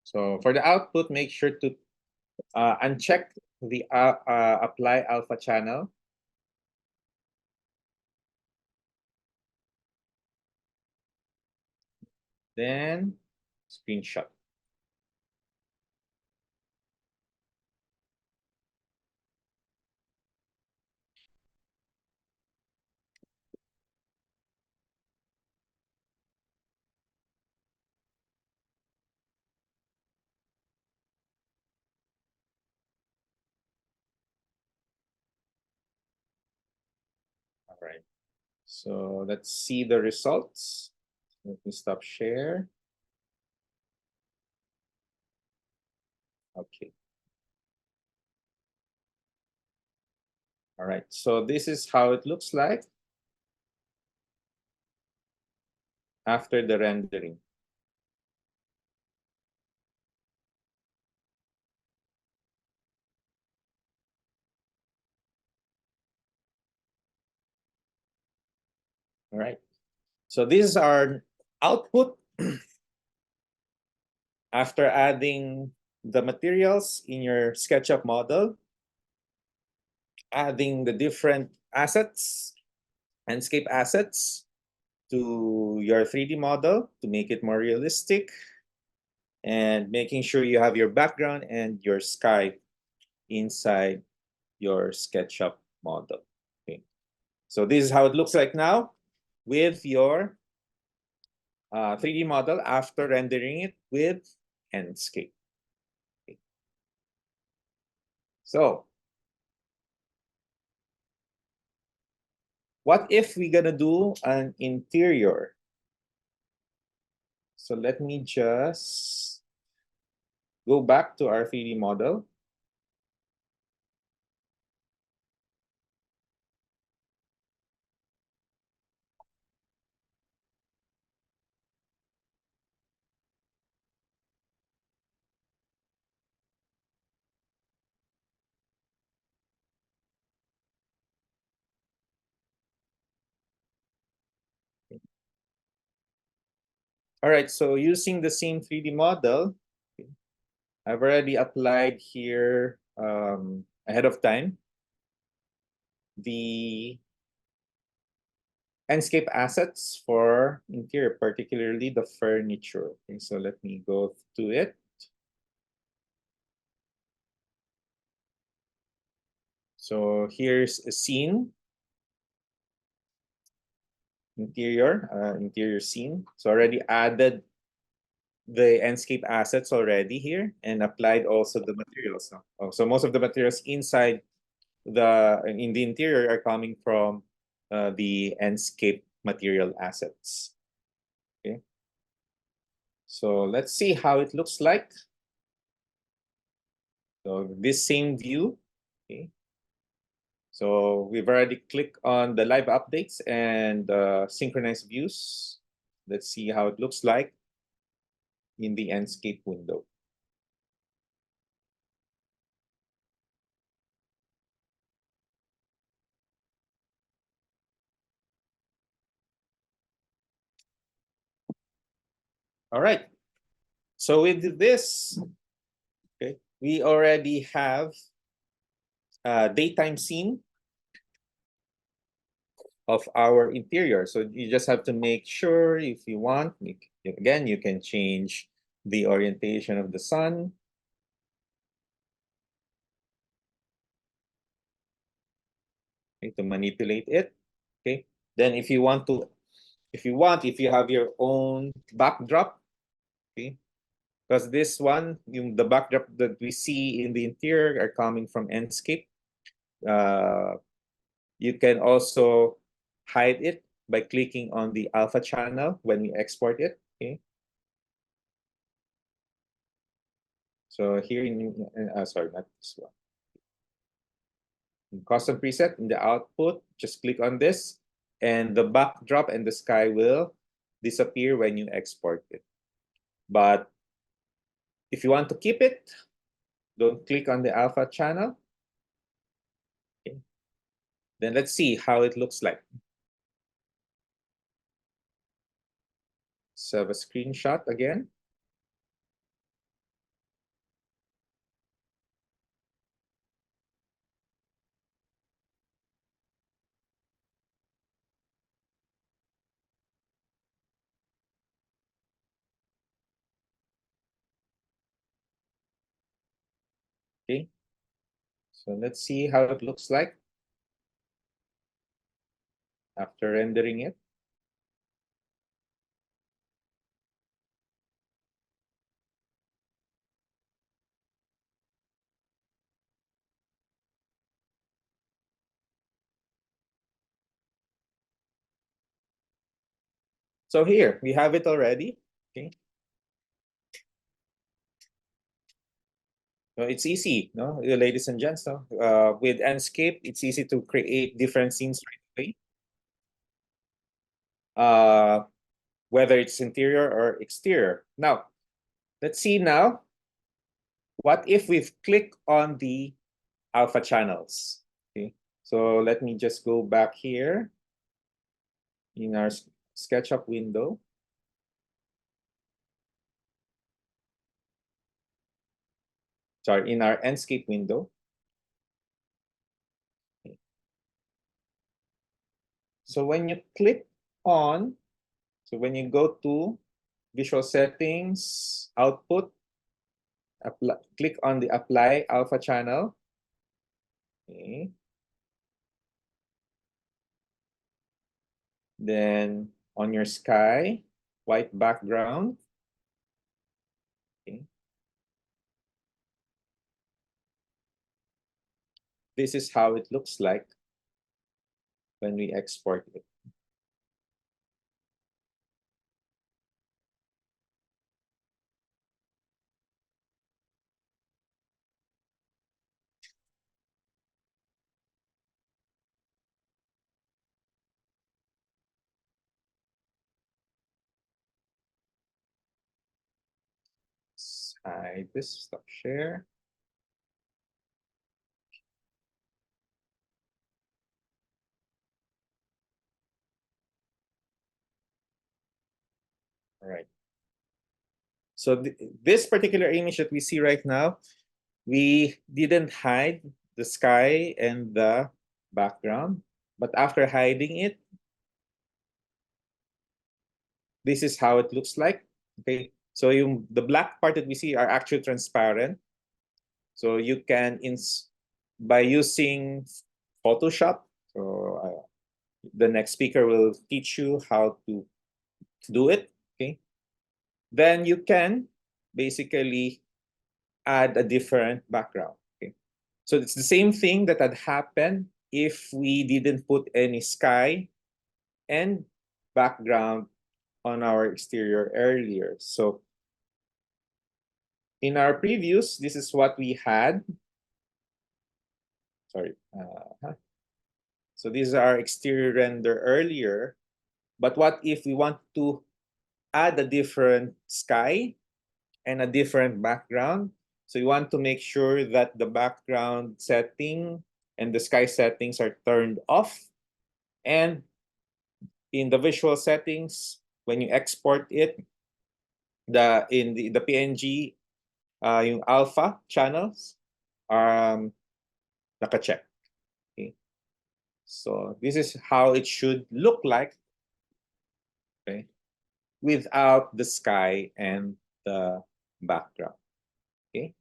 So for the output, make sure to uncheck the apply alpha channel. Then screenshot. All right. So let's see the results. Let me stop share. Okay. All right. So this is how it looks like after the rendering. All right. So this is our output after adding the materials in your SketchUp model, adding the different assets, Enscape assets to your 3D model to make it more realistic, and making sure you have your background and your sky inside your SketchUp model. Okay. So this is how it looks like now with your 3D model after rendering it with Enscape. Okay. So what if we're gonna do an interior? So let me just go back to our 3D model. All right, so using the same 3D model, I've already applied here ahead of time the Enscape assets for interior, particularly the furniture. Okay, so let me go to it. So here's a scene, interior scene. So already added the Enscape assets already here and applied also the materials. So most of the materials inside in the interior are coming from the Enscape material assets. Okay. So let's see how it looks like. So this same view. Okay. So we've already clicked on the live updates and synchronized views. Let's see how it looks like in the Enscape window. All right. So with this, okay, we already have a daytime scene of our interior. So you just have to make sure if you want, again, you can change the orientation of the sun. Okay, to manipulate it. Okay. Then if you have your own backdrop, okay, because this one, the backdrop that we see in the interior are coming from Enscape. You can also hide it by clicking on the alpha channel when you export it. Okay. So here sorry, not this one. In custom preset in the output, just click on this, and the backdrop and the sky will disappear when you export it. But if you want to keep it, don't click on the alpha channel. Okay. Then let's see how it looks like. So have a screenshot again. Okay. So let's see how it looks like after rendering it. So here we have it already. Okay. So it's easy, no, ladies and gents. No? With Enscape, it's easy to create different scenes right away. Whether it's interior or exterior. Now, let's see now. What if we click on the alpha channels? Okay. So let me just go back here in our SketchUp window. Sorry, in our Enscape window. Okay. So when you click on, so when you go to visual settings, output, click on the apply alpha channel. Okay. Then on your sky, white background. Okay. This is how it looks like when we export it. Hide this, stop share. All right. So this particular image that we see right now, we didn't hide the sky and the background, but after hiding it, this is how it looks like. Okay, so the black part that we see are actually transparent. So you can, by using Photoshop, so the next speaker will teach you how to do it. Okay, then you can basically add a different background. Okay, so it's the same thing that had happened if we didn't put any sky and background on our exterior earlier. So in our previews, this is what we had. Sorry. So these are exterior render earlier. But what if we want to add a different sky and a different background? So you want to make sure that the background setting and the sky settings are turned off. And in the visual settings, when you export it, in the PNG, yung alpha channels are naka-check. Okay. So this is how it should look like, okay, without the sky and the background. Okay,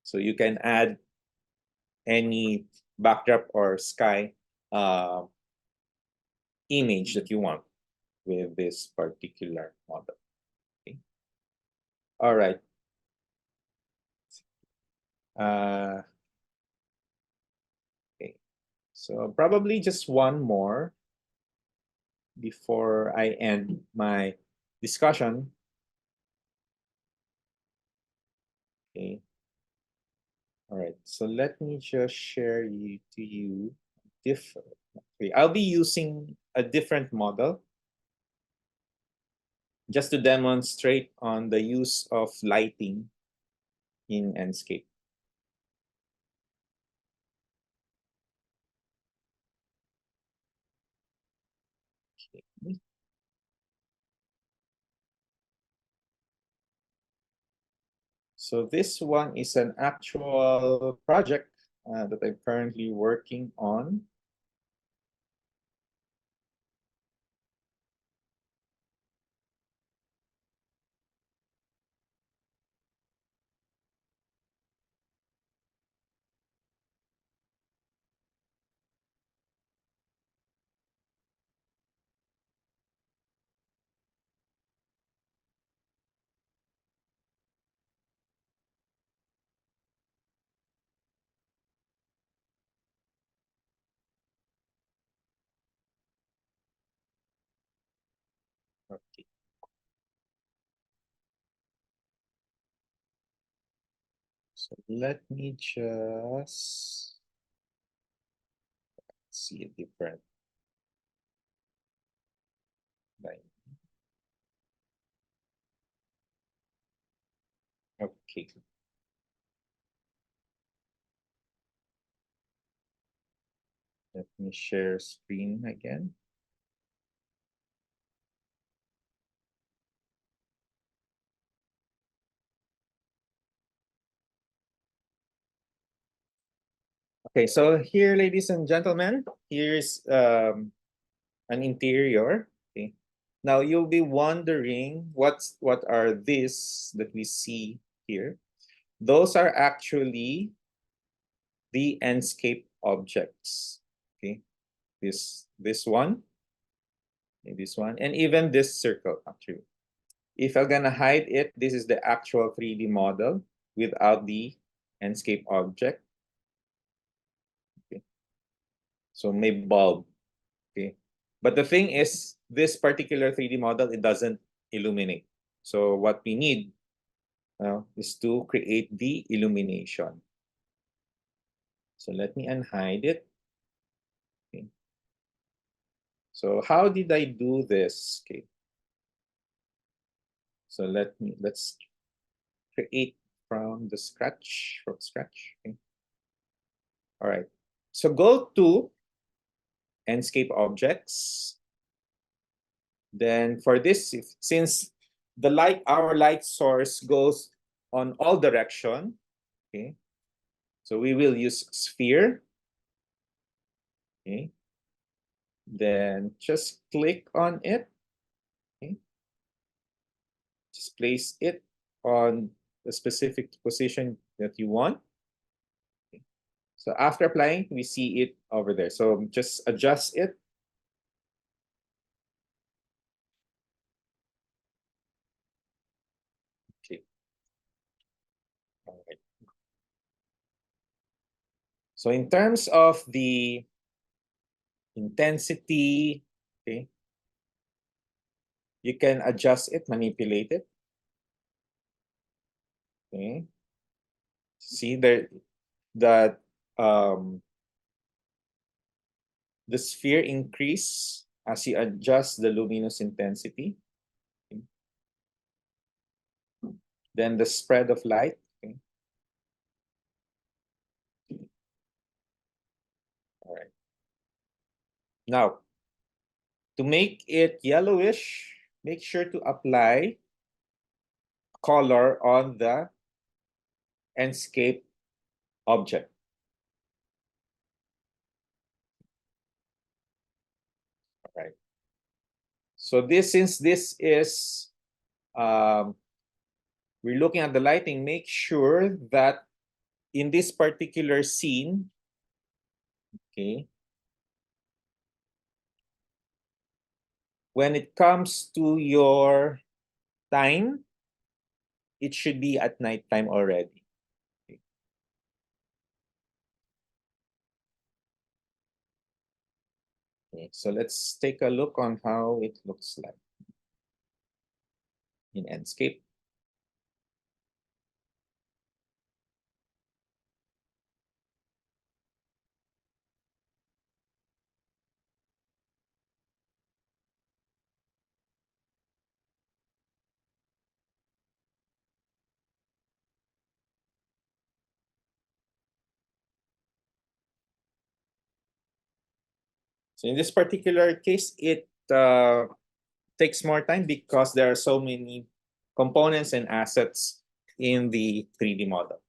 so you can add any backdrop or sky image that you want with this particular model. Okay. All right. Okay. So probably just one more before I end my discussion. Okay. All right. So let me just share to you different. Okay. I'll be using a different model just to demonstrate on the use of lighting in Enscape. Okay. So this one is an actual project that I'm currently working on. Okay. So let me just see a different line. Okay. Let me share screen again. Okay, so here, ladies and gentlemen, here's an interior. Okay. Now you'll be wondering what are these that we see here? Those are actually the Enscape objects. Okay. This one, this one, and even this circle actually. If I'm gonna hide it, this is the actual 3D model without the Enscape object. Okay. So may bulb. Okay. But the thing is, this particular 3D model, it doesn't illuminate. So what we need is to create the illumination. So let me unhide it. Okay. So how did I do this? Okay. So let's create from scratch. Okay. All right. So go to Enscape objects. Then for this, since our light source goes on all direction, okay. So we will use sphere. Okay. Then just click on it. Okay. Just place it on the specific position that you want. Okay. So after applying, we see it over there. So just adjust it. Okay. All right. So in terms of the intensity, okay, you can adjust it, manipulate it. Okay. See there that the sphere increase as you adjust the luminous intensity. Okay. Then the spread of light. Okay. All right. Now, to make it yellowish, make sure to apply color on the Enscape object. All right. So since this is we're looking at the lighting, make sure that in this particular scene, okay, when it comes to your time, it should be at nighttime already. Okay. Okay, so let's take a look on how it looks like in Enscape. So in this particular case, it takes more time because there are so many components and assets in the 3D model.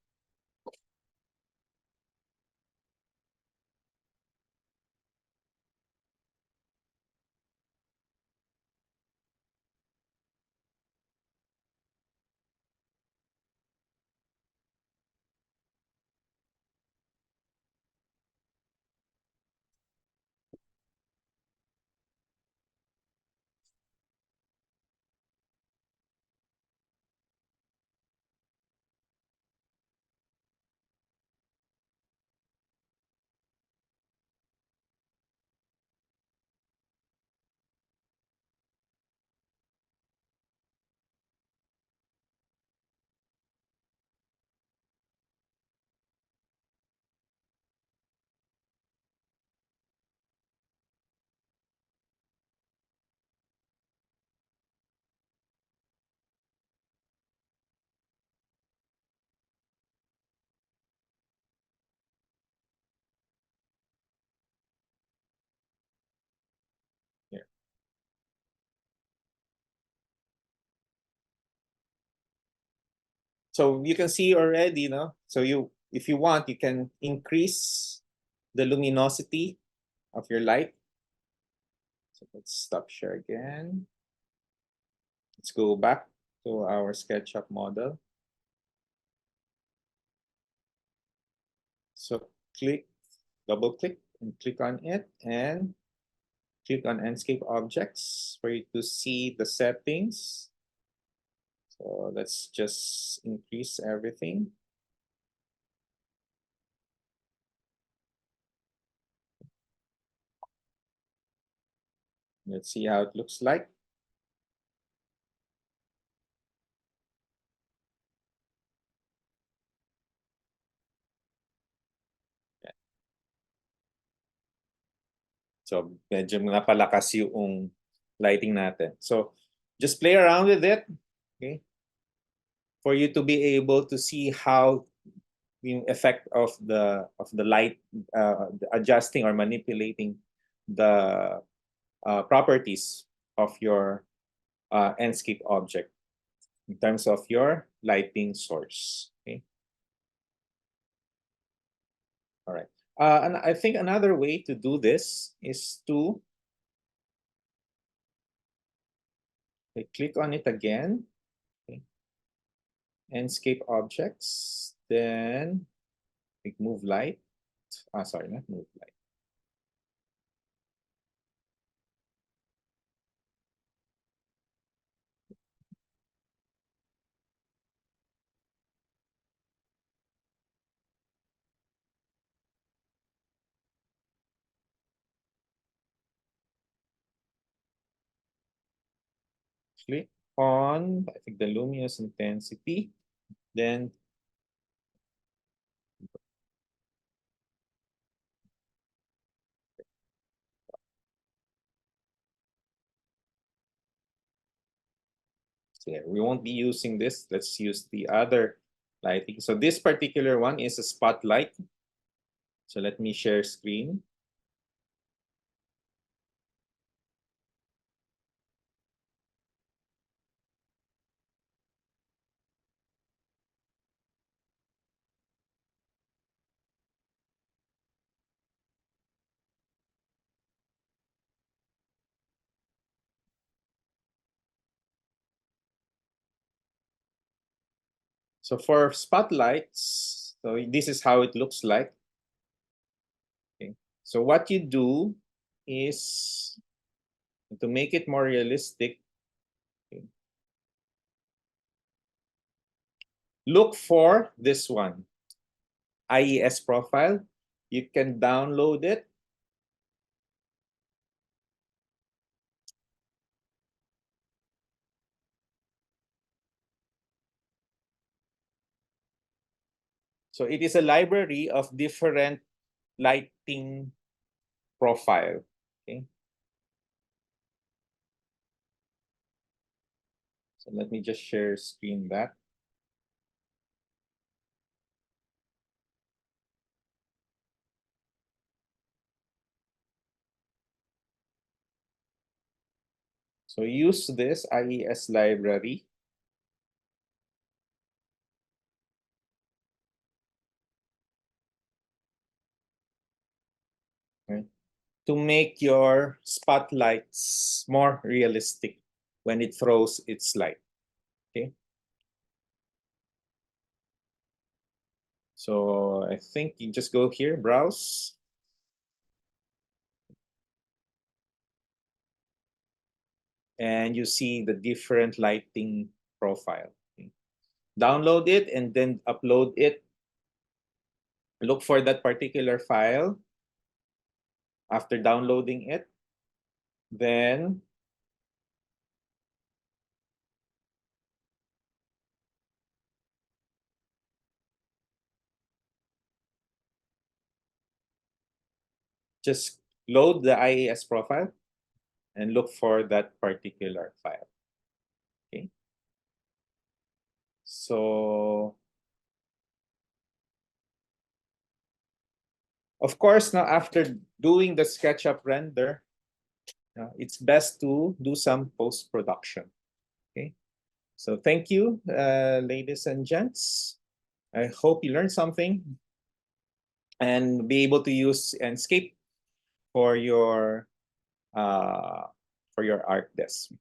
So you can see already, no? So if you want, you can increase the luminosity of your light. So let's stop share again. Let's go back to our SketchUp model. So double click and click on it and click on Enscape objects for you to see the settings. So let's just increase everything. Let's see how it looks like. So medyo napalakas yung lighting natin. So just play around with it, okay? For you to be able to see how the effect of the light, adjusting or manipulating the properties of your Enscape object in terms of your lighting source. Okay. All right. And I think another way to do this is to click on it again. Okay. Enscape objects. Then click move light. Sorry, not move light. Click on, I think, the luminous intensity. Then we won't be using this. Let's use the other lighting. So this particular one is a spotlight. So let me share screen. So for spotlights, so this is how it looks like. Okay. So what you do is to make it more realistic, okay, look for this one, IES profile. You can download it. So it is a library of different lighting profile. Okay. So let me just share screen that. So use this IES library. Okay, to make your spotlights more realistic when it throws its light. Okay. So I think you just go here, browse. And you see the different lighting profile. Okay. Download it and then upload it. Look for that particular file. After downloading it, then just load the IAS profile and look for that particular file. Okay. So, of course, now after doing the SketchUp render, it's best to do some post-production. Okay. So thank you, ladies and gents. I hope you learned something and be able to use Enscape for your art desk.